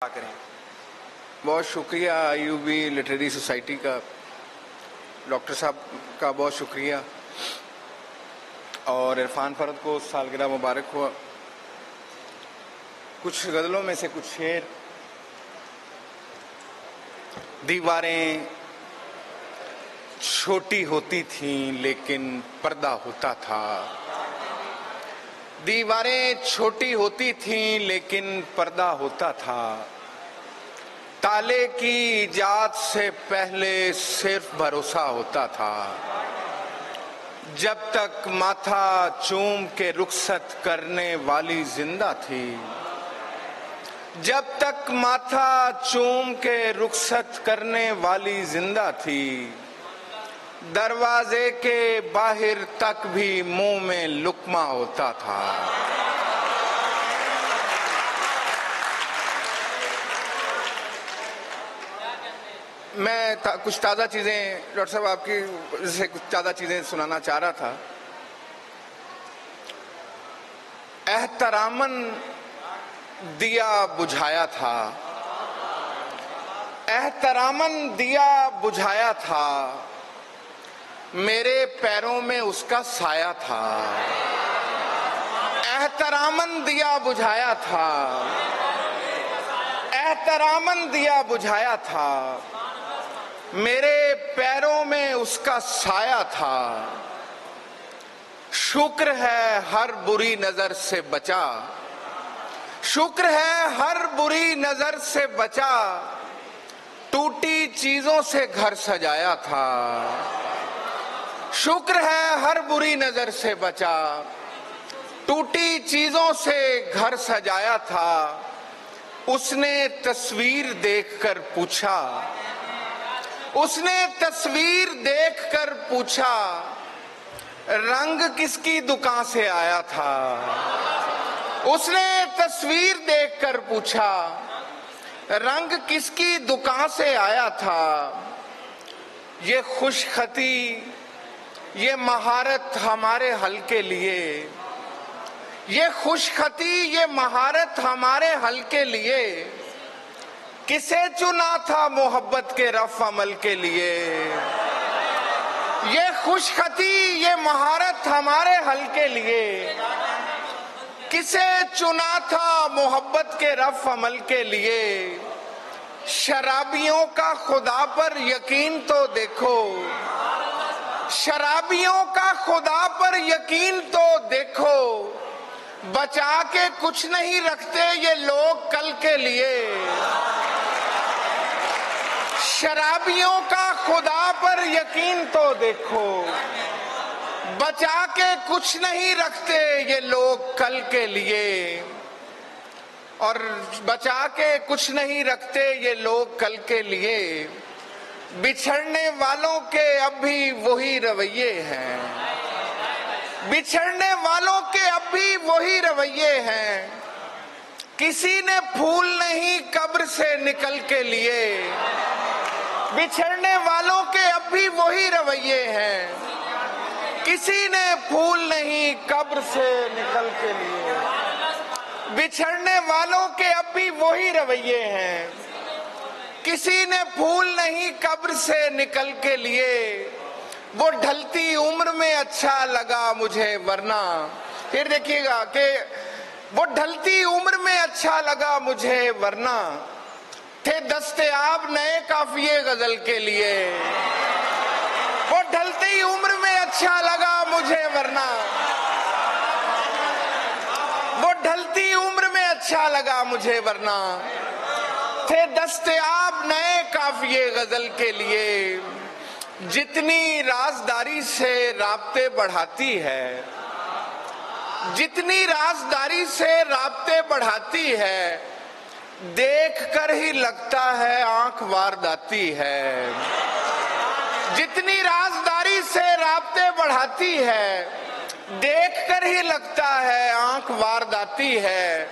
करें। बहुत शुक्रिया आईयूबी लिटरेरी सोसाइटी का, डॉक्टर साहब का बहुत शुक्रिया, और इरफान फरद को सालगिरह मुबारक हुआ। कुछ गज़लों में से कुछ शेर। दीवारें छोटी होती थीं लेकिन पर्दा होता था। दीवारें छोटी होती थीं लेकिन पर्दा होता था। ताले की इजाद से पहले सिर्फ भरोसा होता था। जब तक माथा चूम के रुखसत करने वाली जिंदा थी, जब तक माथा चूम के रुखसत करने वाली जिंदा थी, दरवाजे के बाहर तक भी मुंह में लुक्मा होता था। मैं कुछ ताज़ा चीज़ें डॉक्टर साहब आपकी से कुछ ताज़ा चीज़ें सुनाना चाह रहा था। एहतरामन दिया बुझाया था, एहतरामन दिया बुझाया था, मेरे पैरों में उसका साया था। एहतरामन दिया बुझाया था, एहतरामन दिया बुझाया था, मेरे पैरों में उसका साया था। शुक्र है हर बुरी नजर से बचा, शुक्र है हर बुरी नजर से बचा, टूटी चीजों से घर सजाया था। शुक्र है हर बुरी नजर से बचा, टूटी चीजों से घर सजाया था। उसने तस्वीर देखकर पूछा, उसने तस्वीर देखकर पूछा, रंग किसकी दुकान से आया था। उसने तस्वीर देखकर पूछा, रंग किसकी दुकान से आया था। ये खुशखती, ये महारत हमारे हल के लिए, ये खुशखती, ये महारत हमारे हल के लिए, किसे चुना था मोहब्बत के रफ अमल के लिए। ये खुशखती, ये महारत हमारे हल के लिए, किसे चुना था मोहब्बत के रफ अमल के लिए। शराबियों का खुदा पर यकीन तो देखो, शराबियों का खुदा पर यकीन तो देखो, बचा के कुछ नहीं रखते ये लोग कल के लिए। शराबियों का खुदा पर यकीन तो देखो, बचा के कुछ नहीं रखते ये लोग कल के लिए। और बचा के कुछ नहीं रखते ये लोग कल के लिए। बिछड़ने वालों के अब भी वही रवैये हैं, बिछड़ने वालों के अब भी वही रवैये हैं। किसी ने फूल नहीं कब्र से निकल के लिए, बिछड़ने वालों के अब भी वही रवैये हैं। किसी ने फूल नहीं कब्र से निकल के लिए, बिछड़ने वालों के अब भी वही रवैये हैं। किसी ने फूल नहीं कब्र से निकल के लिए। वो ढलती उम्र में अच्छा लगा मुझे वरना, फिर देखिएगा कि वो ढलती उम्र में अच्छा लगा मुझे वरना, थे दस्तेयाब नए काफिये गजल के लिए। वो ढलती उम्र में अच्छा लगा मुझे वरना, वो ढलती उम्र में अच्छा लगा मुझे वरना, थे दस्तेयाब नए काफिये गजल के लिए। जितनी राजदारी से राब्ते बढ़ाती है, जितनी राजदारी से राब्ते बढ़ाती है, देख कर ही लगता है आंख वारदाती है। जितनी राजदारी से राब्ते बढ़ाती है, देख कर ही लगता है आंख वारदाती है।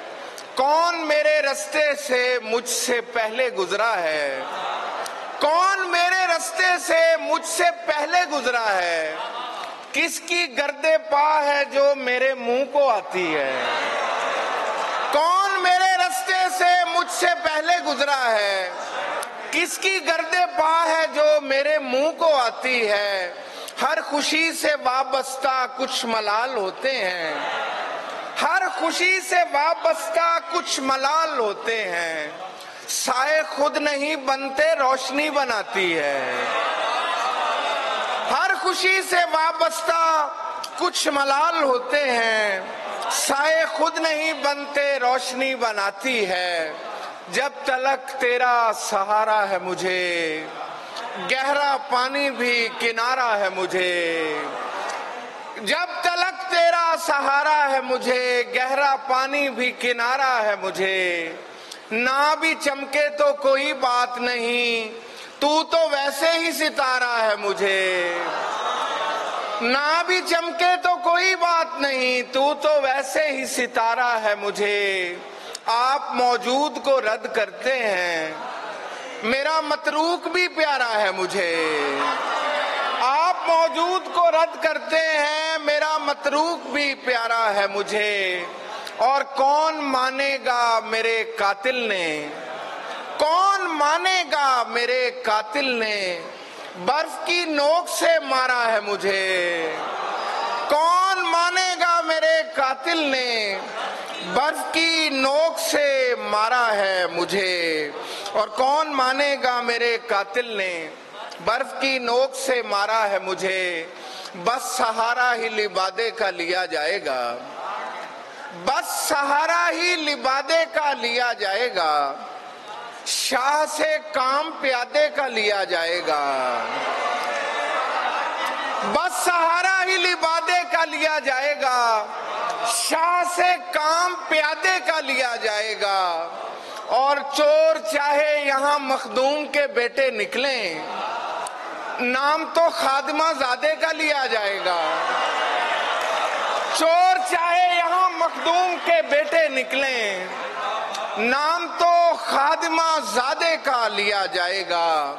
कौन मेरे रास्ते से मुझसे पहले गुजरा है, कौन मेरे रास्ते से मुझसे पहले गुजरा है। किसकी गर्दे पा है जो मेरे मुंह को आती है। कौन मेरे रास्ते से मुझसे पहले पहले गुजरा है, किसकी गर्दे पा है जो मेरे मुंह को आती है। हर खुशी से वाबस्ता कुछ मलाल होते हैं, हर खुशी से वाबस्ता कुछ मलाल होते हैं। साए खुद नहीं बनते, रोशनी बनाती है। हर खुशी से वाबस्ता कुछ मलाल होते हैं, साए खुद नहीं बनते, रोशनी बनाती है। जब तलक तेरा सहारा है मुझे, गहरा पानी भी किनारा है मुझे। जब तलक तेरा सहारा है मुझे, गहरा पानी भी किनारा है मुझे। ना भी चमके तो कोई बात नहीं, तू तो वैसे ही सितारा है मुझे। ना भी चमके तो कोई बात नहीं, तू तो वैसे ही सितारा है मुझे। आप मौजूद को रद्द करते हैं, मेरा मतरूक भी प्यारा है मुझे। आप मौजूद को रद्द करते हैं, मेरा मतरूक भी प्यारा है मुझे। और कौन मानेगा मेरे कातिल ने, कौन मानेगा मेरे कातिल ने, बर्फ की नोक से मारा है मुझे। कौन मानेगा मेरे कातिल ने, बर्फ की नोक से मारा है मुझे। और कौन मानेगा मेरे कातिल ने, बर्फ की नोक से मारा है मुझे। बस सहारा ही लिबादे का लिया जाएगा, बस सहारा ही लिबादे का लिया जाएगा। शाह से काम प्यादे का लिया जाएगा, बस सहारा ही लिबादे का लिया जाएगा। शाह से काम प्यादे का लिया जाएगा। और चोर चाहे यहाँ मखदूम के बेटे निकले, नाम तो खादिमा ज़ादे का लिया जाएगा। चोर चाहे यहाँ मखदूम के बेटे निकले, नाम तो खादिमा ज़ादे का लिया जाएगा।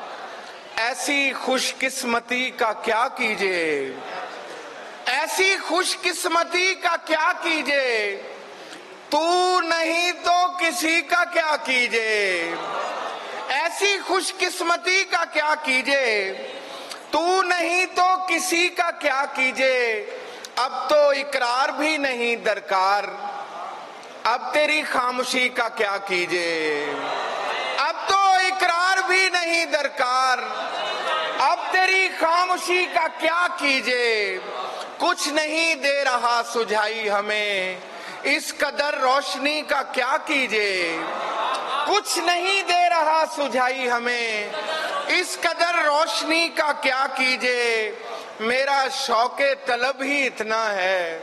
ऐसी खुशकिस्मती का क्या कीजिए, ऐसी खुशकिस्मती का क्या कीजिए, तू नहीं तो किसी का क्या कीजिए। ऐसी खुशकिस्मती का क्या कीजिए, तू नहीं तो किसी का क्या कीजिए। अब तो इकरार भी नहीं दरकार, अब तेरी खामोशी का क्या कीजिए। अब तो इकरार भी नहीं दरकार, अब तेरी खामोशी का क्या कीजिए। कुछ नहीं दे रहा सुझाई हमें, इस कदर रोशनी का क्या कीजिए। कुछ नहीं दे रहा सुझाई हमें, इस कदर रोशनी का क्या कीजिए। मेरा शौके तलब ही इतना है,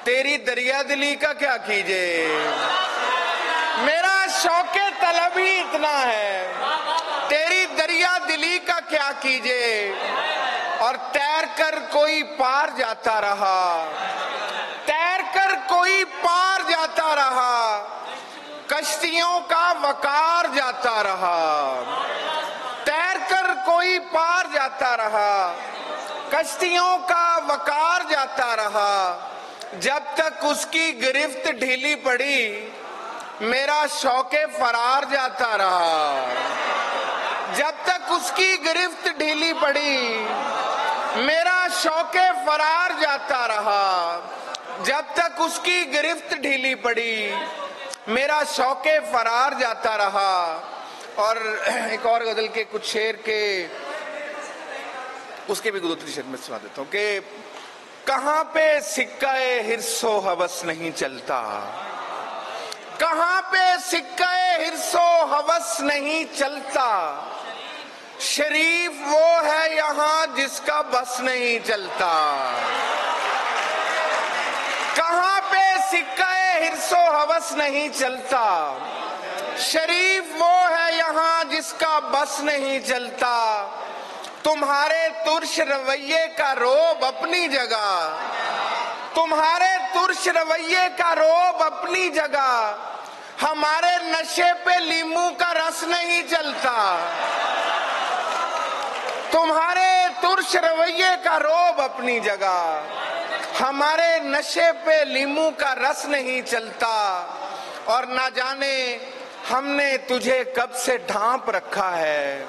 तेरी दरिया दिली का क्या कीजिए। मेरा शौके तलब ही इतना है, तेरी दरिया दिली का क्या कीजिए। और तैर कर कोई पार जाता रहा, तैर कर कोई पार जाता रहा, कश्तियों का वकार जाता रहा। तैर कर कोई पार जाता रहा, कश्तियों का वकार जाता रहा। जब तक उसकी गिरफ्त ढीली पड़ी, मेरा शौके फरार जाता रहा। जब तक उसकी गिरफ्त ढीली पड़ी, मेरा शौके फरार जाता रहा। जब तक उसकी गिरफ्त ढीली पड़ी, मेरा शौके फरार जाता रहा। और एक और गजल के कुछ शेर के उसके भी 2-3 शेर में सुना देता हूँ कि कहाँ पे सिक्का-ए हिर्सो हवस नहीं चलता, कहाँ पे सिक्का-ए हिर्सो हवस नहीं चलता। शरीफ वो है यहाँ जिसका बस नहीं चलता। कहाँ पे सिक्का-ए हिर्सो हवस नहीं चलता। शरीफ वो है यहाँ जिसका बस नहीं चलता। तुम्हारे तुर्श रवैये का रोब अपनी जगह, तुम्हारे तुर्श रवैये का रोब अपनी जगह। हमारे नशे पे लीमू का रस नहीं चलता। तुम्हारे तुर्श रवैये का रोब अपनी जगह, हमारे नशे पे लीमू का रस नहीं चलता। और ना जाने हमने तुझे कब से ढांप रखा है,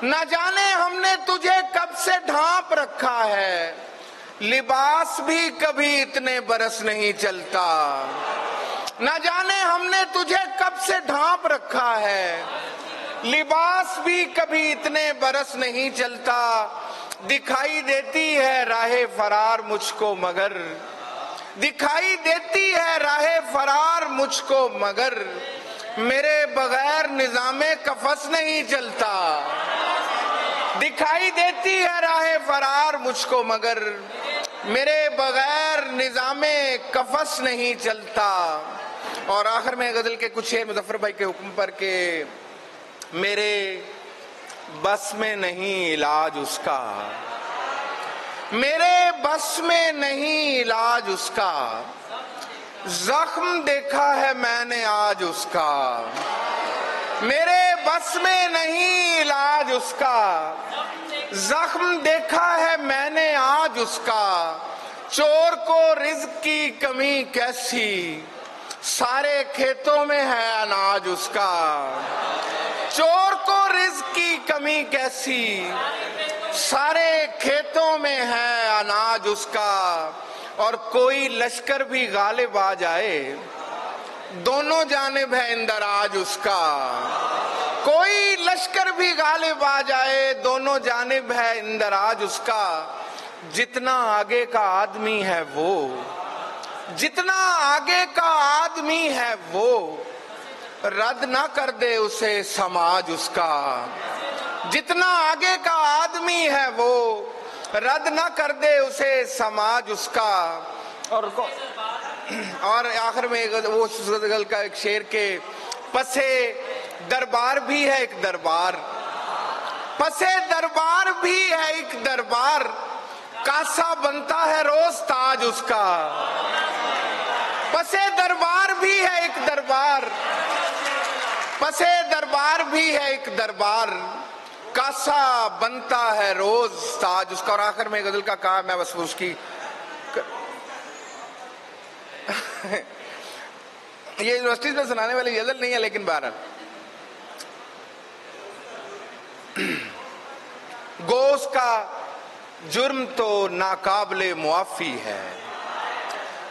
न जाने हमने तुझे कब से ढांप रखा है, लिबास भी कभी इतने बरस नहीं चलता। न जाने हमने तुझे कब से ढांप रखा है, लिबास भी कभी इतने बरस नहीं चलता। दिखाई देती है राहे फरार मुझको मगर, दिखाई देती है राहे फरार मुझको मगर, मेरे बगैर निजामे कफस नहीं चलता। दिखाई देती है राहे फरार मुझको मगर, मेरे बगैर निजामे कफस नहीं चलता। और आखिर में गजल के कुछ शेर मुजफ्फर भाई के हुक्म पर के मेरे बस में नहीं इलाज उसका, मेरे बस में नहीं इलाज उसका, जख्म देखा है मैंने आज उसका, मेरे बस में नहीं इलाज उसका, जख्म देखा है मैंने आज उसका। चोर को रिज़्क़ की कमी कैसी, सारे खेतों में है अनाज उसका। चोर को रिज़्क़ की कमी कैसी, सारे खेतों में है अनाज उसका। और कोई लश्कर भी गालिब आ जाए, दोनों जानिब है इंदराज उसका। कोई लश्कर भी गालिब आ जाए, दोनों जानिब है इंदराज उसका। जितना आगे का आदमी है वो, जितना आगे का आदमी है वो, रद्द ना कर दे उसे समाज उसका। जितना आगे का आदमी है वो, रद्द ना कर दे उसे समाज उसका। और आखिर में वो गजल का एक शेर के पसे दरबार भी है एक दरबार, पसे दरबार भी है एक दरबार, कासा बनता है रोज ताज उसका। पसे दरबार भी है एक दरबार, पसे दरबार भी है एक दरबार, कासा बनता है रोज ताज उसका। और आखिर में गजल का कहा मैं बस उसकी ये यूनिवर्सिटीज में सुनाने वाली गजल नहीं है, लेकिन बहरहाल गोश का जुर्म तो नाकाबिले मुआफी है,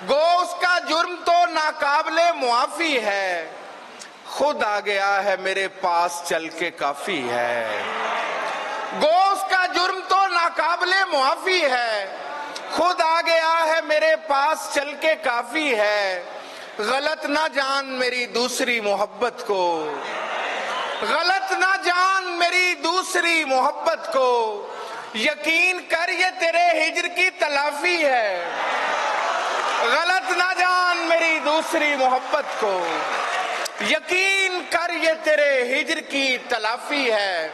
गोश का जुर्म तो नाकाबिले मुआफी है, खुद आ गया है मेरे पास चल के काफी है। गोश का जुर्म तो नाकाबिले मुआफी है, खुद आ गया है मेरे पास चल के काफी है। गलत ना जान मेरी दूसरी मोहब्बत को, गलत ना जान मेरी दूसरी मोहब्बत को, यकीन कर ये तेरे हिज्र की तलाफी है। गलत ना जान मेरी दूसरी मोहब्बत को, यकीन कर ये तेरे हिज्र की तलाफी है।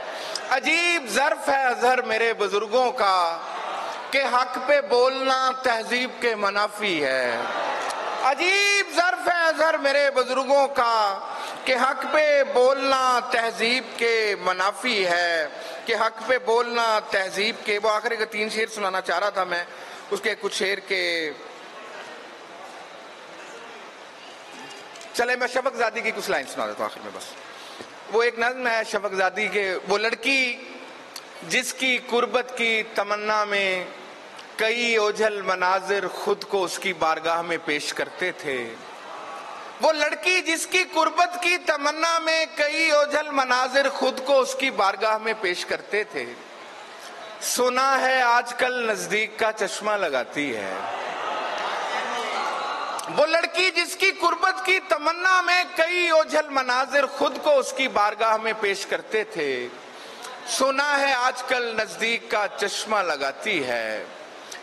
अजीब ज़र्फ है अज़हर मेरे बुजुर्गों का, के हक पे बोलना तहजीब के मनाफी है। अजीब ज़र्फ है अज़हर मेरे बुजुर्गों का, के हक पे बोलना तहजीब के मनाफी है, के हक पे बोलना तहजीब के। वो आखिरी का 3 शेर सुनाना चाह रहा था मैं, उसके कुछ शेर के चले मैं शफकजादी की कुछ लाइन सुना देता हूँ आखिर में बस। वो एक नज़्म है शफकजादी के, वो लड़की जिसकी कुर्बत की तमन्ना में कई ओझल मनाजिर खुद को उसकी बारगाह में पेश करते थे। वो लड़की जिसकी कुर्बत की तमन्ना में कई ओझल मनाजिर खुद को उसकी बारगाह में पेश करते थे। सुना है आजकल नजदीक का चश्मा लगाती है। वो लड़की जिसकी कुर्बत की तमन्ना में कई ओझल मनाजिर खुद को उसकी बारगाह में पेश करते थे। सुना है आजकल नजदीक का चश्मा लगाती है।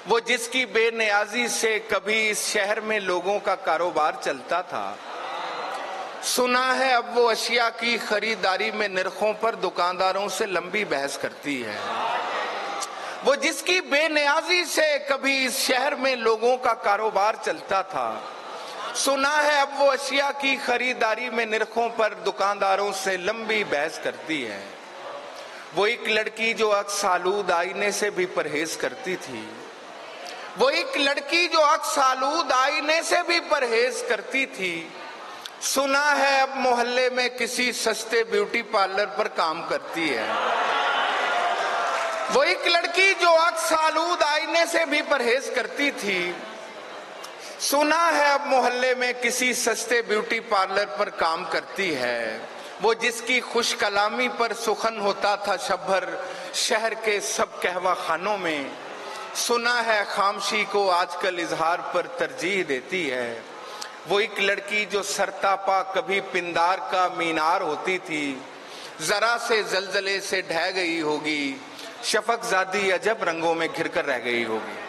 वो जिसकी बेनियाजी से कभी इस शहर में लोगों का कारोबार चलता था। सुना है अब वो अशिया की खरीदारी में निरखों पर दुकानदारों से लंबी बहस करती है। वो जिसकी बेनियाजी से कभी इस शहर में लोगों का कारोबार चलता था। सुना है अब वो अशिया की खरीदारी में निरखों पर दुकानदारों से लंबी बहस करती है। वो एक लड़की जो अक्स आलूद आईने से भी परहेज करती थी। वो एक लड़की जो अक्स आलूद आईने से भी परहेज करती थी। सुना है अब मोहल्ले में किसी सस्ते ब्यूटी पार्लर पर काम करती है। वो एक लड़की जो अक्स आलूद आईने से भी परहेज करती थी। सुना है अब मोहल्ले में किसी सस्ते ब्यूटी पार्लर पर काम करती है। वो जिसकी खुश कलामी पर सुखन होता था शब्भर शहर के सब कहवा खानों में। सुना है खामोशी को आजकल इजहार पर तरजीह देती है। वो एक लड़की जो सरतापा कभी पिंदार का मीनार होती थी, जरा से जलजले से ढह गई होगी, शफक ज़ादी अजब रंगों में घिरकर रह गई होगी।